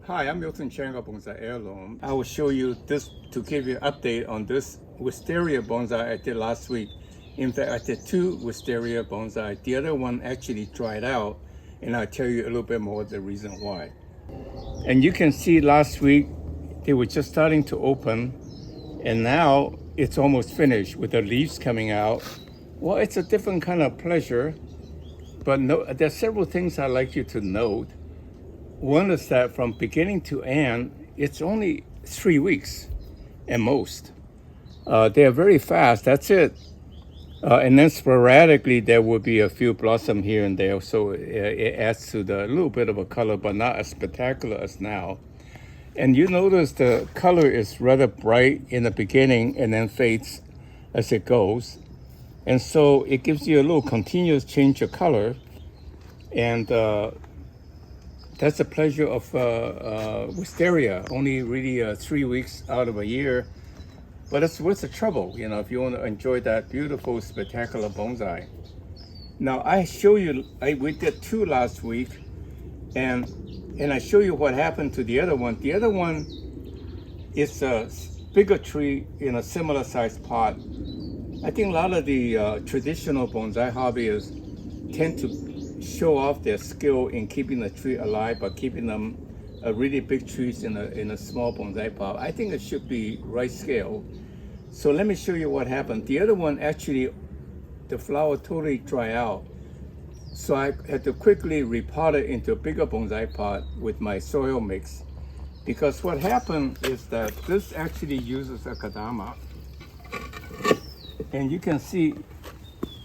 Hi, I'm miltonchang of Bonsaiheirloom. I will show you this to give you an update on this Wisteria Bonsai I did last week. In fact, I did 2 Wisteria Bonsai. The other one actually dried out, and I'll tell you a little bit more the reason why. And you can see last week, they were just starting to open, and now it's almost finished with the leaves coming out. Well, it's a different kind of pleasure, but there's several things I'd like you to note. One is that from beginning to end, it's only 3 weeks at most. They're very fast, that's it. And then sporadically, there will be a few blossom here and there, so it adds to the little bit of a color, but not as spectacular as now. And you notice the color is rather bright in the beginning and then fades as it goes. And so it gives you a little continuous change of color. And that's the pleasure of wisteria, only really 3 weeks out of a year. But it's worth the trouble, you know, if you want to enjoy that beautiful, spectacular bonsai. Now, we did 2 last week, and I show you what happened to the other one. The other one is a bigger tree in a similar sized pot. I think a lot of the traditional bonsai hobbyists tend to show off their skill in keeping the tree alive by keeping them really big trees in a small bonsai pot. I think it should be right scale. So let me show you what happened. The other one actually, the flower totally dry out. So I had to quickly repot it into a bigger bonsai pot with my soil mix. Because what happened is that this actually uses akadama. And you can see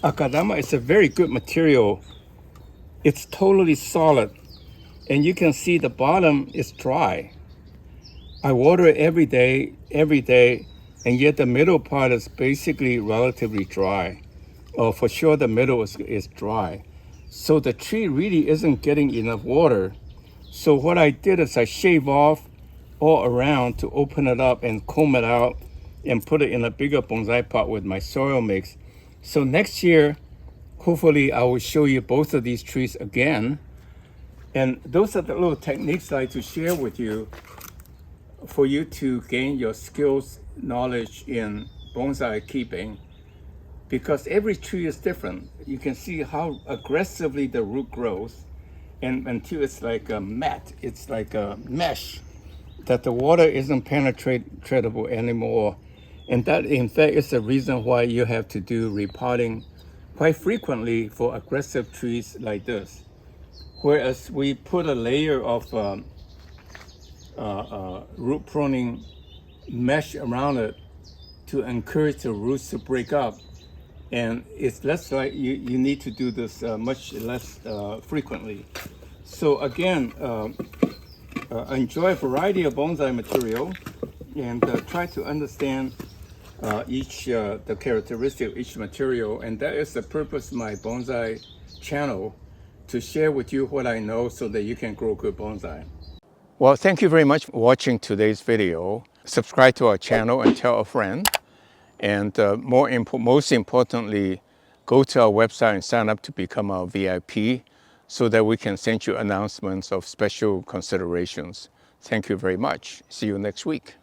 akadama is a very good material. It's totally solid. And you can see the bottom is dry. I water it every day, and yet the middle part is basically relatively dry. For sure the middle is dry. So the tree really isn't getting enough water. So what I did is I shave off all around to open it up and comb it out and put it in a bigger bonsai pot with my soil mix. So next year, hopefully I will show you both of these trees again. And those are the little techniques I like to share with you for you to gain your skills, knowledge in bonsai keeping, because every tree is different. You can see how aggressively the root grows, and until it's like a mat, it's like a mesh, that the water isn't penetratable anymore. And that, in fact, is the reason why you have to do repotting quite frequently for aggressive trees like this. Whereas we put a layer of root pruning mesh around it to encourage the roots to break up. And it's less like you need to do this much less frequently. So again, enjoy a variety of bonsai material and try to understand the characteristic of each material. And that is the purpose of my bonsai channel, to share with you what I know so that you can grow good bonsai. Well, thank you very much for watching today's video. Subscribe to our channel and tell a friend. And most importantly, go to our website and sign up to become our VIP so that we can send you announcements of special considerations. Thank you very much. See you next week.